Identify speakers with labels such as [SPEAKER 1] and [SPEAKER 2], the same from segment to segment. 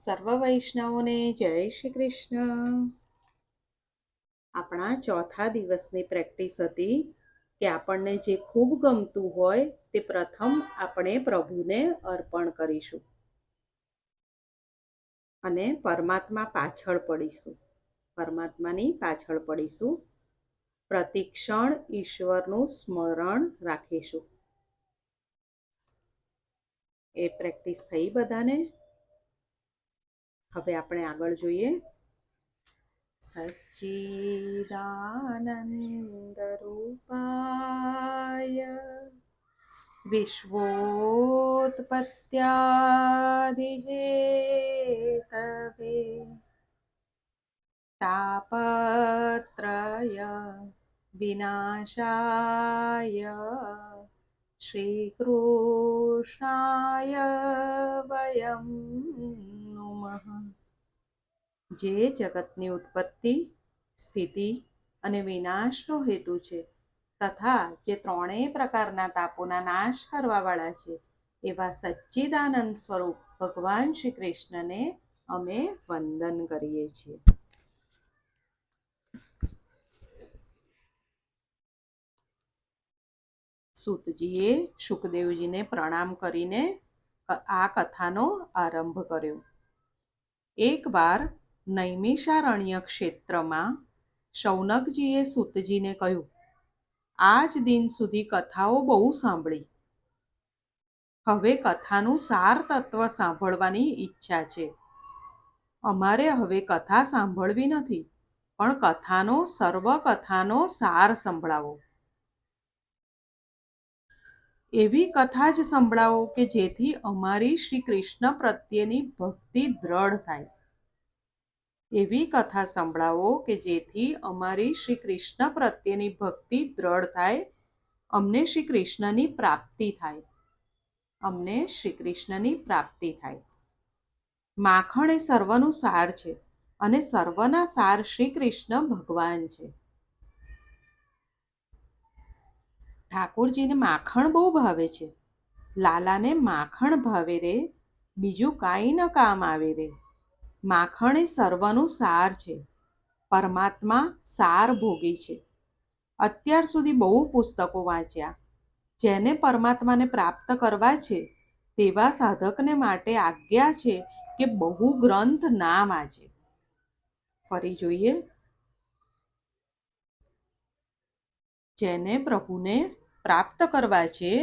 [SPEAKER 1] સર્વ વૈષ્ણવોને જય શ્રી કૃષ્ણ. આપણા ચોથા દિવસની પ્રેક્ટિસ હતી કે આપણને જે ખૂબ ગમતું હોય તે પ્રથમ આપણે પ્રભુને અર્પણ કરીશું અને પરમાત્માની પાછળ પડીશું. પ્રતિક્ષણ ઈશ્વરનું સ્મરણ રાખીશું. એ પ્રેક્ટિસ થઈ બધાને? હવે આપણે આગળ જોઈએ. સચ્ચિદાનંદરૂપાય વિશ્વોત્પત્યાદિહેતવે તાપત્રય વિનાશાય શ્રીકૃષ્ણાય વયં નુમઃ. જે જગતની ઉત્પત્તિ, સ્થિતિ અને વિનાશનો હેતુ છે તથા જે ત્રણેય પ્રકારના તાપોના નાશ કરવાવાળા છે એવા સચ્ચિદાનંદ સ્વરૂપ ભગવાન શ્રી કૃષ્ણને અમે વંદન કરીએ છીએ. સૂતજીએ શુકદેવજીને પ્રણામ કરીને આ કથાનો આરંભ કર્યો. એકવાર નૈમિષારણ્ય ક્ષેત્રમાં શૌનકજીએ સૂતજીને કહ્યું, આજ દિન સુધી કથાઓ બહુ સાંભળી. હવે કથાનું સાર તત્વ સાંભળવાની ઈચ્છા છે. અમારે હવે કથા સાંભળવી નથી, પણ સર્વ કથાનો સાર સંભળાવો. એવી કથા જ સંભળાવો કે જેથી અમારી શ્રી કૃષ્ણ પ્રત્યેની ભક્તિ દ્રઢ થાય. એવી કથા સંભળાવો કે જેથી અમારી શ્રી કૃષ્ણ પ્રત્યેની ભક્તિ દ્રઢ થાય, અમને શ્રી કૃષ્ણની પ્રાપ્તિ થાય. માખણ એ સર્વનું સાર છે અને સર્વના સાર શ્રી કૃષ્ણ ભગવાન છે. ઠાકોરજીને માખણ બહુ ભાવે છે. લાલાને માખણ ભાવે રે, બીજું કાંઈ ન કામ આવે રે. માખણ એ સર્વનું સાર છે. પરમાત્મા સાર ભોગી છે. અત્યાર સુધી બહુ પુસ્તકો વાંચ્યા. જેને પરમાત્માને પ્રાપ્ત કરવા છે તેવા સાધકને માટે આજ્ઞા છે કે બહુ ગ્રંથ ના વાંચે. ફરી જોઈએ. જેને પ્રભુને પ્રાપ્ત કરવા છે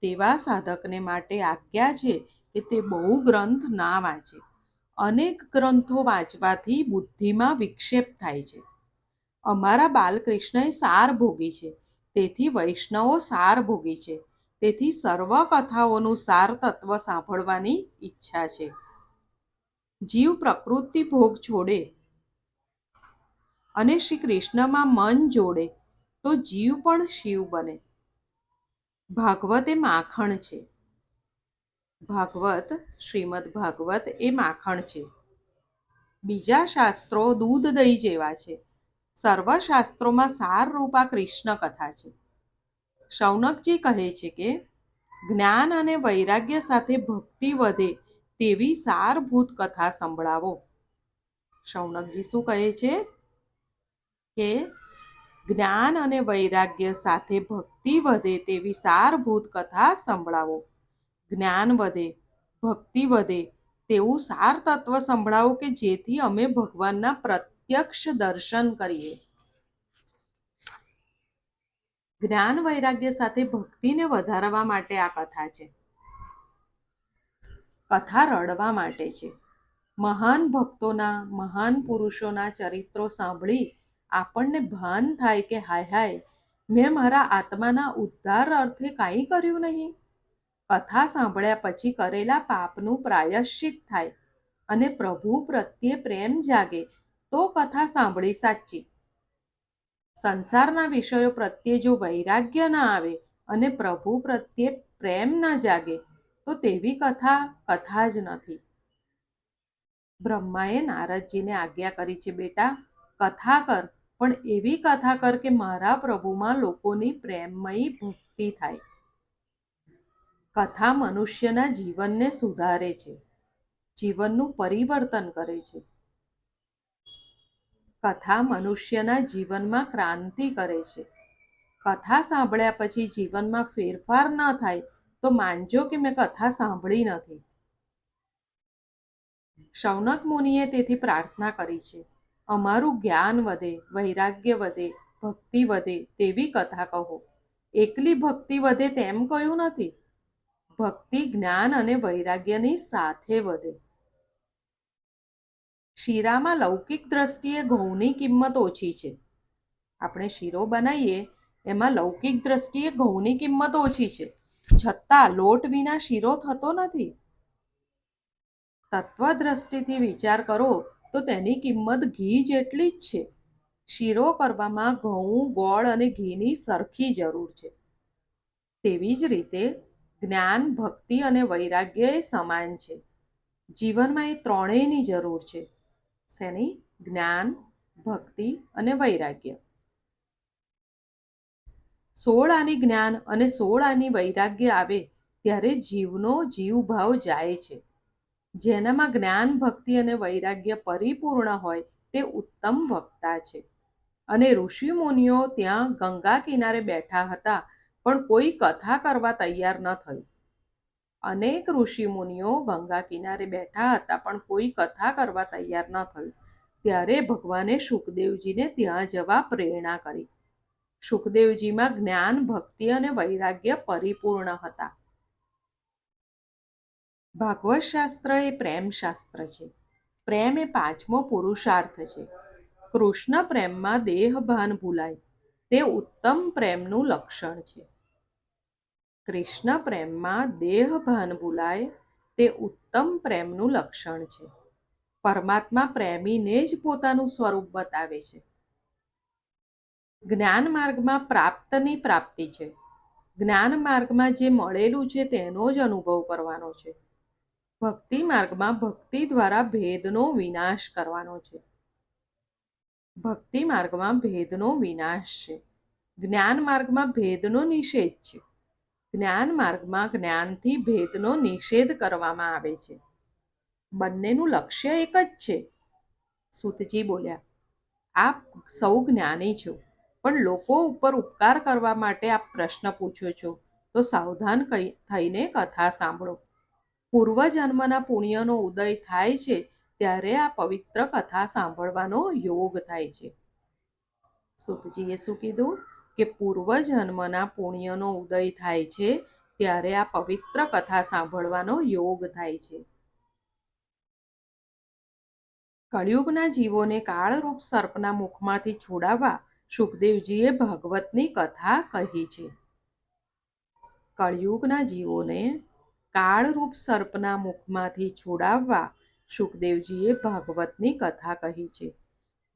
[SPEAKER 1] તેવા સાધકને માટે આજ્ઞા છે કે તે બહુ ગ્રંથ ના વાંચે. અનેક ગ્રંથો વાંચવાથી બુદ્ધિમાં વિક્ષેપ થાય છે. અમારા બાલકૃષ્ણએ સાર ભોગી છે, તેથી વૈષ્ણવો સાર ભોગી છે. તેથી સર્વ કથાઓનું સાર તત્વ સાંભળવાની ઈચ્છા છે. જીવ પ્રકૃતિ ભોગ છોડે અને શ્રી કૃષ્ણમાં મન જોડે તો જીવ પણ શિવ બને. ભાગવત એ માખણ છે. શ્રીમદ ભાગવત એ માખણ છે. બીજા શાસ્ત્રો દૂધ દહીં જેવા છે. સર્વ શાસ્ત્રોમાં સાર રૂપા કૃષ્ણ કથા છે. શૌનકજી કહે છે કે જ્ઞાન અને વૈરાગ્ય સાથે ભક્તિ વધે તેવી સારભૂત કથા સંભળાવો. શૌનકજી શું કહે છે કે જ્ઞાન અને વૈરાગ્ય સાથે ભક્તિ વધે તેવી સારભૂત કથા સંભળાવો. જ્ઞાન વધે, ભક્તિ વધે તેવું સાર તત્વ સંભળાવો કે જેથી અમે ભગવાનના પ્રત્યક્ષ દર્શન કરીએ. જ્ઞાન વૈરાગ્ય સાથે ભક્તિને વધારવા માટે આ કથા છે. કથા રડવા માટે છે. મહાન ભક્તોના, મહાન પુરુષોના ચરિત્રો સાંભળી આપણને ભાન થાય કે હાય હાય, મેં મારા આત્માના ઉદ્ધાર અર્થે કાંઈ કર્યું નહીં. કથા સાંભળ્યા પછી કરેલા પાપનું પ્રાયશ્ચિત થાય અને પ્રભુ પ્રત્યે પ્રેમ જાગે તો કથા સાંભળી સાચી. સંસારના વિષયો પ્રત્યે જો વૈરાગ્ય ના આવે અને પ્રભુ પ્રત્યે પ્રેમ ના જાગે તો તેવી કથા જ નથી. બ્રહ્માએ નારદજીને આજ્ઞા કરી છે, બેટા કથા કર, પણ એવી કથા કર કે મારા પ્રભુમાં લોકોની પ્રેમમયી ભક્તિ થાય. કથા મનુષ્યના જીવનને સુધારે છે. જીવનનું પરિવર્તન કરે છે. કથા મનુષ્યના જીવનમાં ક્રાંતિ કરે છે. કથા સાંભળ્યા પછી જીવનમાં ફેરફાર ન થાય તો માનજો કે મેં કથા સાંભળી નથી. શૌનક મુનિએ તેથી પ્રાર્થના કરી છે, અમારું જ્ઞાન વધે, વૈરાગ્ય વધે, ભક્તિ વધે તેવી કથા કહો. એકલી ભક્તિ વધે તેમ કહ્યું નથી. ભક્તિ, જ્ઞાન અને વૈરાગ્યની સાથે વધે. શીરામાં લૌકિક દ્રષ્ટિએ ઘઉંની કિંમત ઓછી છે. આપણે શીરો બનાવીએ એમાં લૌકિક દ્રષ્ટિએ ઘઉંની કિંમત ઓછી છે, છતાં લોટ વિના શીરો થતો નથી. તત્વદ્રષ્ટિથી વિચાર કરો તો તેની કિંમત ઘી જેટલી જ છે. શીરો કરવામાં ઘઉં, ગોળ અને ઘીની સરખી જરૂર છે. તેવી જ રીતે જ્ઞાન, ભક્તિ અને વૈરાગ્ય એ સમાન છે. જીવનમાં એ ત્રણેયની જરૂર છે. શેની? જ્ઞાન, ભક્તિ અને વૈરાગ્ય. 16 આની જ્ઞાન અને 16 આની વૈરાગ્ય આવે ત્યારે જીવનો જીવભાવ જાય છે. જેનામાં જ્ઞાન, ભક્તિ અને વૈરાગ્ય પરિપૂર્ણ હોય તે ઉત્તમ વક્તા છે. અને ઋષિ મુનિઓ ત્યાં ગંગા કિનારે બેઠા હતા, પણ કોઈ કથા કરવા તૈયાર ન થયું. અનેક ઋષિ મુનિઓ ગંગા કિનારે બેઠા હતા, પણ કોઈ કથા કરવા તૈયાર ન થયું. ત્યારે ભગવાને શુકદેવજીને ત્યાં જવા પ્રેરણા કરી. શુકદેવજીમાં જ્ઞાન, ભક્તિ અને વૈરાગ્ય પરિપૂર્ણ હતા. ભાગવત શાસ્ત્ર એ પ્રેમ શાસ્ત્ર છે. પ્રેમ એ 5મો પુરુષાર્થ છે. કૃષ્ણ પ્રેમમાં દેહભાન ભૂલાય તે ઉત્તમ પ્રેમનું લક્ષણ છે. કૃષ્ણ પ્રેમમાં દેહભાન ભૂલાય તે ઉત્તમ પ્રેમનું લક્ષણ છે. પરમાત્મા પ્રેમીને જ પોતાનું સ્વરૂપ બતાવે છે. જ્ઞાન માર્ગમાં પ્રાપ્તની પ્રાપ્તિ છે. જ્ઞાન માર્ગમાં જે મળેલું છે તેનો જ અનુભવ કરવાનો છે. ભક્તિ માર્ગમાં ભક્તિ દ્વારા ભેદનો વિનાશ કરવાનો છે. ભક્તિ માર્ગમાં ભેદનો વિનાશ છે. જ્ઞાન માર્ગમાં ભેદનો નિષેધ છે. જ્ઞાન માર્ગમાં જ્ઞાનથી ભેદનો નિષેધ કરવામાં આવે છે. બંનેનું લક્ષ્ય એક જ છે. સૂતજી બોલ્યા, આપ સૌ જ્ઞાની છો, પણ લોકો ઉપર ઉપકાર કરવા માટે આપ પ્રશ્ન પૂછો છો, તો સાવધાન થઈને કથા સાંભળો. પૂર્વજન્મના પુણ્યનો ઉદય થાય છે ત્યારે આ પવિત્ર કથા સાંભળવાનો યોગ થાય છે. સૂતજીએ શું કીધું કે પૂર્વજન્મના પુણ્યનો ઉદય થાય છે ત્યારે આ પવિત્ર કથા સાંભળવાનો યોગ થાય છે. કળિયુગના જીવોને કાળરૂપ સર્પના મુખમાંથી છોડાવવા શુકદેવજીએ ભાગવતની કથા કહી છે. કળિયુગના જીવોને કાળરૂપ સર્પના મુખમાંથી છોડાવવા શુકદેવજીએ ભાગવતની કથા કહી છે.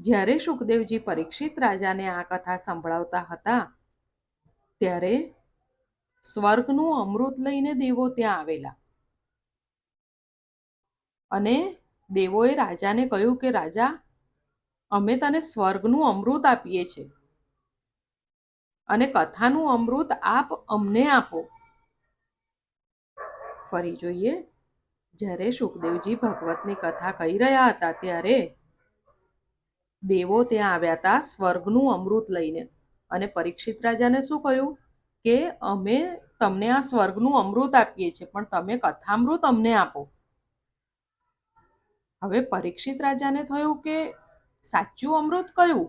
[SPEAKER 1] જ્યારે શુકદેવજી પરીક્ષિત રાજાને આ કથા સંભળાવતા હતા ત્યારે સ્વર્ગનું અમૃત લઈને દેવો ત્યાં આવેલા. અને દેવોએ રાજાને કહ્યું કે રાજા, અમે તને સ્વર્ગનું અમૃત આપીએ છીએ અને કથાનું અમૃત આપ અમને આપો. ફરી જોઈએ, જ્યારે શુકદેવજી ભાગવતની કથા કહી રહ્યા હતા ત્યારે દેવો ત્યાં આવ્યા હતા સ્વર્ગનું અમૃત લઈને. અને પરીક્ષિત રાજાને શું કહ્યું કે અમે તમને આ સ્વર્ગનું અમૃત આપીએ છીએ, પણ તમે કથામૃત અમને આપો. હવે પરીક્ષિત રાજાને થયું કે સાચું અમૃત કયું?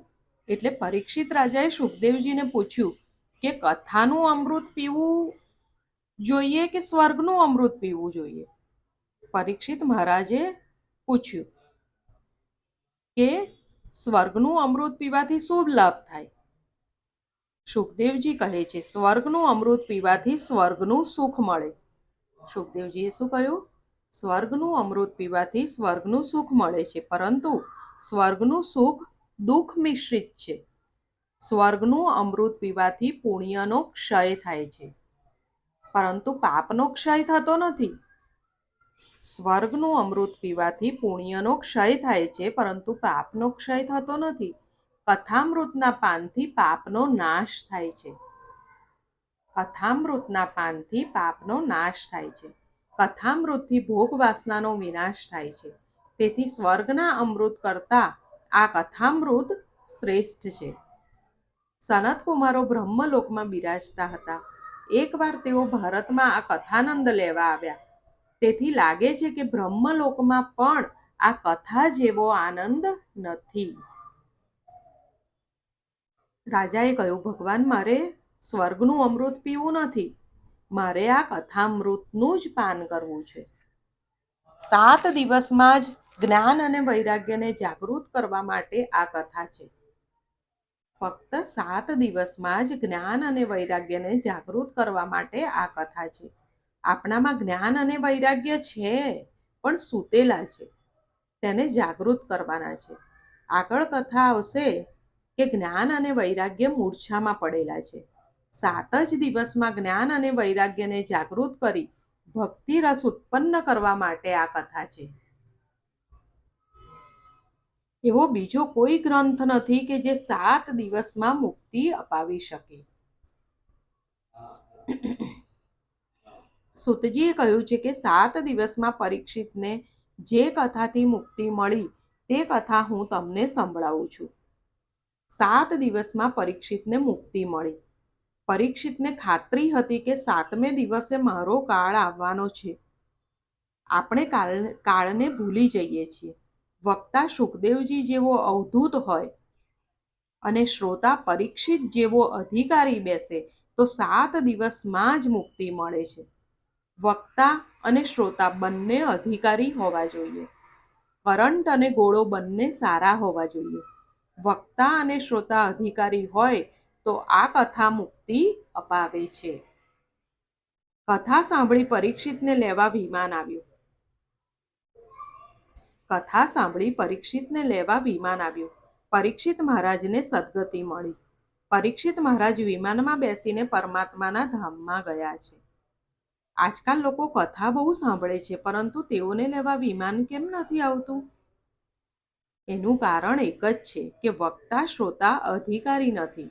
[SPEAKER 1] એટલે પરીક્ષિત રાજાએ શુકદેવજીને પૂછ્યું કે કથાનું અમૃત પીવું જોઈએ કે સ્વર્ગનું અમૃત પીવું જોઈએ? પરીક્ષિત મહારાજે પૂછ્યું કે સ્વર્ગનું અમૃત પીવાથી શું લાભ થાય? શુકદેવજી કહે છે, સ્વર્ગનું અમૃત પીવાથી સ્વર્ગનું સુખ મળે. શુકદેવજીએ શું કહ્યું? સ્વર્ગનું અમૃત પીવાથી સ્વર્ગનું સુખ મળે છે, પરંતુ સ્વર્ગનું સુખ દુઃખ મિશ્રિત છે. સ્વર્ગનું અમૃત પીવાથી પુણ્યનો ક્ષય થાય છે, પરંતુ પાપનો ક્ષય થતો નથી. સ્વર્ગનું અમૃત પીવાથી પુણ્યનો ક્ષય થાય છે, પરંતુ પાપનો ક્ષય થતો નથી. કથામૃતના પાનથી પાપનો નાશ થાય છે. કથામૃતના પાનથી પાપનો નાશ થાય છે. કથામૃતથી ભોગ વાસનાનો વિનાશ થાય છે. તેથી સ્વર્ગના અમૃત કરતાં આ કથામૃત શ્રેષ્ઠ છે. સનત કુમારો બ્રહ્મલોકમાં બિરાજતા હતા. એકવાર તેઓ ભારતમાં આ કથાનંદ લેવા આવ્યા. તેથી લાગે છે કે બ્રહ્મલોકમાં પણ આ કથા જેવો આનંદ નથી. રાજાએ કહ્યું, ભગવાન, મારે સ્વર્ગનું અમૃત પીવું નથી, મારે આ કથામૃતનું જ પાન કરવું છે. 7 દિવસમાં જ જ્ઞાન અને વૈરાગ્યને જાગૃત કરવા માટે આ કથા છે. ફક્ત 7 દિવસમાં જ જ્ઞાન અને વૈરાગ્યને જાગૃત કરવા માટે આ કથા છે. આપણામાં જ્ઞાન અને વૈરાગ્ય છે, પણ સૂતેલા છે. તેને જાગૃત કરવાના છે. આગળ કથા આવશે કે જ્ઞાન અને વૈરાગ્ય મૂર્છામાં પડેલા છે. 7 જ દિવસમાં જ્ઞાન અને વૈરાગ્યને જાગૃત કરી ભક્તિ રસ ઉત્પન્ન કરવા માટે આ કથા છે. એવો બીજો કોઈ ગ્રંથ નથી કે જે 7 દિવસમાં મુક્તિ અપાવી શકે. સુતજીએ કહ્યું છે કે 7 દિવસમાં પરીક્ષિતને જે કથાથી મુક્તિ મળી તે કથા હું તમને સંભળાવું છું. 7 દિવસમાં પરીક્ષિતને મુક્તિ મળી. પરીક્ષિતને ખાતરી હતી કે 7મે દિવસે મારો કાળ આવવાનો છે. આપણે કાળને ભૂલી જઈએ છીએ. વક્તા સુખદેવજી જેવો અવધૂત હોય અને શ્રોતા પરીક્ષિત જેવો અધિકારી બેસે તો 7 દિવસમાં જ મુક્તિ મળે છે. વક્તા અને શ્રોતા બંને અધિકારી હોવા જોઈએ. કરંટ અને ગોળો બંને સારા હોવા જોઈએ. વક્તા અને શ્રોતા અધિકારી હોય તો આ કથા મુક્તિ અપાવે છે. કથા સાંભળી પરીક્ષિતને લેવા વિમાન આવ્યું. કથા સાંભળી પરીક્ષિતને લેવા વિમાન આવ્યું. પરીક્ષિત મહારાજને સદગતિ મળી. પરીક્ષિત મહારાજ વિમાનમાં બેસીને પરમાત્માના ધામમાં ગયા છે. આજકાલ લોકો કથા બહુ સાંભળે છે, પરંતુ તેઓને લેવા વિમાન કેમ નથી આવતું? એનું કારણ એક જ છે કે વક્તા શ્રોતા અધિકારી નથી.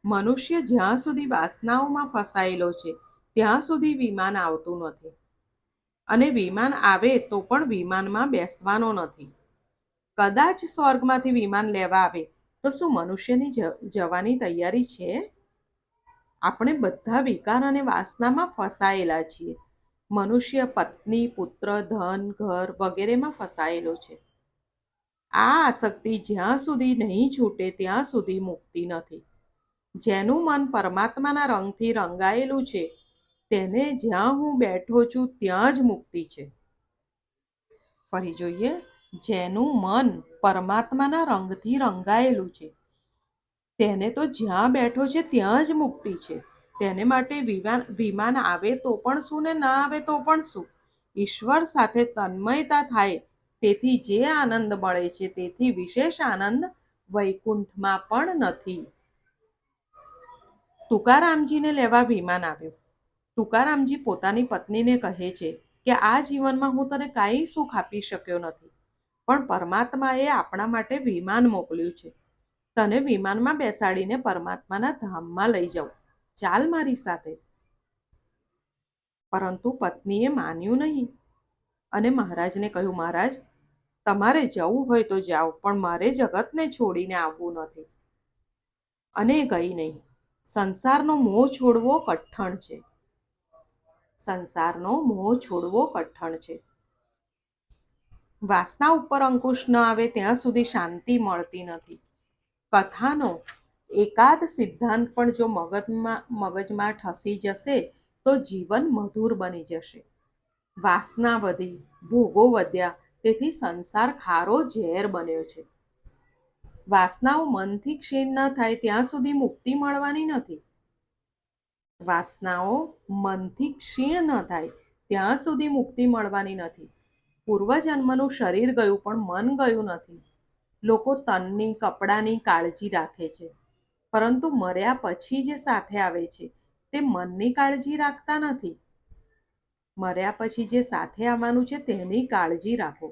[SPEAKER 1] મનુષ્ય જ્યાં સુધી વાસનાઓમાં ફસાયેલો છે ત્યાં સુધી વિમાન આવતું નથી. અને વિમાન આવે તો પણ વિમાનમાં બેસવાનો નથી. કદાચ સ્વર્ગમાંથી વિમાન લેવા આવે તો શું મનુષ્યની જવાની તૈયારી છે? આપણે બધા વિકાર અને વાસનામાં ફસાયેલા છીએ. મનુષ્ય પત્ની, પુત્ર, ધન, ઘર વગેરેમાં ફસાયેલો છે. આ આસક્તિ જ્યાં સુધી નહીં છૂટે ત્યાં સુધી મુક્તિ નથી. જેનું મન પરમાત્માના રંગથી રંગાયેલું છે તેને જ્યાં હું બેઠો છું ત્યાં જ મુક્તિ છે. ફરી જોઈએ. જેનું મન પરમાત્માના રંગથી રંગાયેલું છે તેને તો જ્યાં બેઠો છે ત્યાં જ મુક્તિ છે. તેને માટે વિમાન આવે તો પણ શું ને ના આવે તો પણ શું? ઈશ્વર સાથે તન્મયતા થાય તેથી જે આનંદ મળે છે તેથી વિશેષ આનંદ વૈકુંઠમાં પણ નથી. તુકારામજીને લેવા વિમાન આવ્યું. તુકારામજી પોતાની પત્નીને કહે છે કે આ જીવનમાં હું તને કાંઈ સુખ આપી શક્યો નથી, પણ પરમાત્માએ આપણા માટે વિમાન મોકલ્યું છે. તને વિમાનમાં બેસાડીને પરમાત્માના ધામમાં લઈ જાઉં. ચાલ મારી સાથે. પરંતુ પત્નીએ માન્યું નહીં અને મહારાજને કહ્યું, મહારાજ, તમારે જવું હોય તો જાઓ, પણ મારે જગતને છોડીને આવવું નથી. અને ગઈ નહીં. સંસારનો મોહ છોડવો કઠણ છે. સંસારનો મોહ છોડવો કઠણ છે. વાસના ઉપર અંકુશ ન આવે ત્યાં સુધી શાંતિ મળતી નથી. કથાનો એકાદ સિદ્ધાંત પણ જો મગજમાં ઠસી જશે તો જીવન મધુર બની જશે. વાસના વધી, ભોગો વધ્યા, તેથી સંસાર ખારો ઝેર બન્યો છે. વાસનાઓ મનથી ક્ષીણ ન થાય ત્યાં સુધી મુક્તિ મળવાની નથી. વાસનાઓ મનથી ક્ષીણ ન થાય ત્યાં સુધી મુક્તિ મળવાની નથી. પૂર્વજન્મનું શરીર ગયું પણ મન ગયું નથી. લોકો તનની, કપડાની કાળજી રાખે છે, પરંતુ મર્યા પછી જે સાથે આવે છે તે મનની કાળજી રાખતા નથી. મર્યા પછી જે સાથે આવવાનું છે તેની કાળજી રાખો.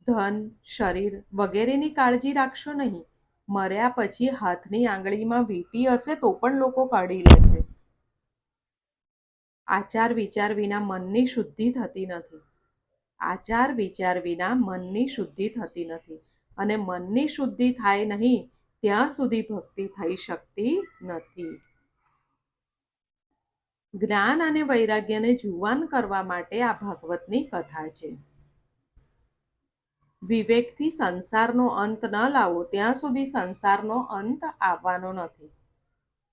[SPEAKER 1] ધન, શરીર વગેરેની કાળજી રાખશો નહીં. મર્યા પછી હાથની આંગળીમાં વીંટી હશે તો પણ લોકો કાઢી લેશે. આચાર વિચાર વિના મનની શુદ્ધિ થતી નથી. આચાર વિચાર વિના મનની શુદ્ધિ થતી નથી. અને મનની શુદ્ધિ થાય નહીં ત્યાં સુધી ભક્તિ થઈ શકતી નથી. જ્ઞાન અને વૈરાગ્યને જુવાન કરવા માટે આ ભાગવતની કથા છે. વિવેકથી સંસારનો અંત ન લાવો ત્યાં સુધી સંસારનો અંત આવવાનો નથી.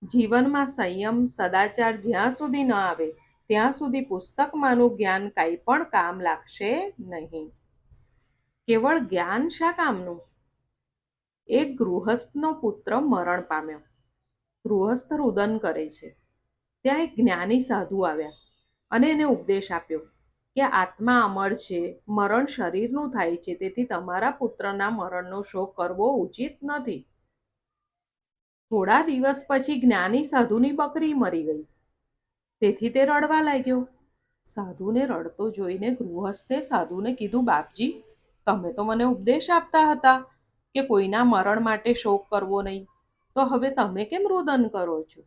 [SPEAKER 1] જીવનમાં સંયમ સદાચાર જ્યાં સુધી ન આવે ત્યાં સુધી પુસ્તકમાંનું જ્ઞાન કંઈ પણ કામ લાગશે નહીં. કેવળ જ્ઞાન શા કામનું? એક ગૃહસ્થનો પુત્ર મરણ પામ્યો. ગૃહસ્થ રુદન કરે છે. ત્યાં એક જ્ઞાની સાધુ આવ્યા અને એને ઉપદેશ આપ્યો કે આત્મા અમર છે, મરણ શરીરનું થાય છે, તેથી તમારા પુત્રના મરણનો શોક કરવો ઉચિત નથી. થોડા દિવસ પછી જ્ઞાની સાધુની બકરી મરી ગઈ. તેથી તે રડવા લાગ્યો. સાધુને રડતો જોઈને ગૃહસ્થે સાધુને કીધું, બાપજી, તમે તો મને ઉપદેશ આપતા હતા કે કોઈના મરણ માટે શોક કરવો નહીં, તો હવે તમે કેમ રુદન કરો છો?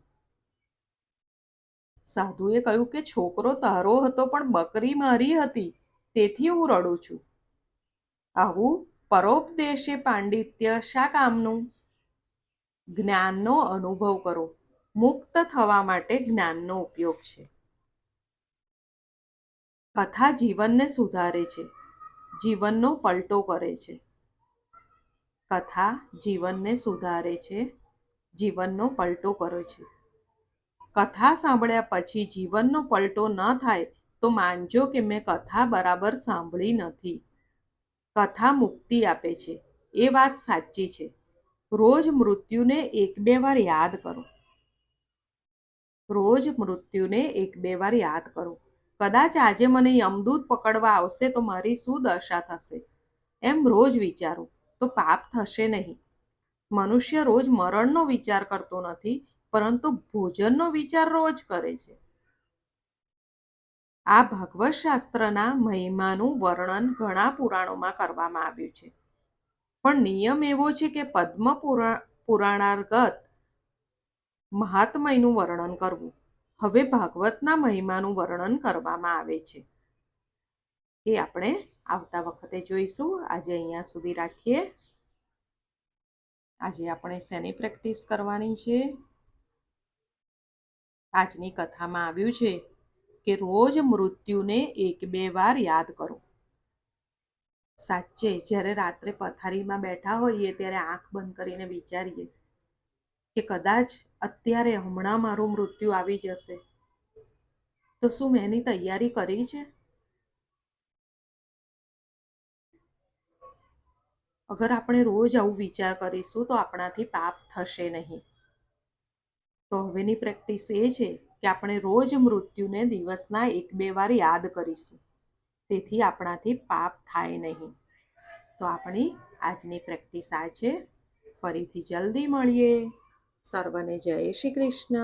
[SPEAKER 1] સાધુએ કહ્યું કે છોકરો તારો હતો પણ બકરી મારી હતી, તેથી હું રડું છું. આવું પરોપદેશે પાંડિત્ય શા કામનું? જ્ઞાનનો અનુભવ કરો. મુક્ત થવા માટે જ્ઞાનનો ઉપયોગ છે. કથા જીવનને સુધારે છે, જીવનનો પલટો કરે છે. કથા જીવનને સુધારે છે, જીવનનો પલટો કરે છે. કથા સાંભળ્યા પછી જીવનનો પલટો ન થાય તો માનજો કે મેં કથા બરાબર સાંભળી નથી. કથા મુક્તિ આપે છે, એ વાત સાચી છે. રોજ મૃત્યુને 1-2 વાર યાદ કરો. રોજ મૃત્યુને 1-2 વાર યાદ કરો. કદાચ આજે મને યમદૂત પકડવા આવશે તો મારી શું દશા થશે, એમ રોજ વિચારો તો પાપ થશે નહીં. મનુષ્ય રોજ મરણનો વિચાર કરતો નથી, પરંતુ ભોજનનો વિચાર રોજ કરે છે. આ ભાગવત શાસ્ત્રના મહિમાનું વર્ણન ઘણા પુરાણોમાં કરવામાં આવ્યું છે, પણ નિયમ એવો છે કે પદ્મ પુરાણાર્ગત મહાત્મયનું વર્ણન કરવું. હવે ભાગવતના મહિમાનું વર્ણન કરવામાં આવે છે, એ આપણે આવતા વખતે જોઈશું. આજે અહીંયા સુધી રાખીએ. આજે આપણે શેની પ્રેક્ટિસ કરવાની છે? આજની કથામાં આવ્યું છે કે રોજ મૃત્યુને 1-2 વાર યાદ કરો. સાચે જ્યારે રાત્રે પથારીમાં બેઠા હોઈએ ત્યારે આંખ બંધ કરીને વિચારીએ કે કદાચ અત્યારે હમણાં મારું મૃત્યુ આવી જશે, તો શું મેં એની તૈયારી કરી છે? અગર આપણે રોજ આવું વિચાર કરીશું તો આપણાથી પાપ થશે નહીં. તો હવેની પ્રેક્ટિસ એ છે કે આપણે રોજ મૃત્યુને દિવસના 1-2 વાર યાદ કરીશું, તેથી આપણાથી પાપ થાય નહીં. તો આપણી આજની પ્રેક્ટિસ આ છે. ફરીથી જલ્દી મળીએ. સર્વને જય શ્રી કૃષ્ણ.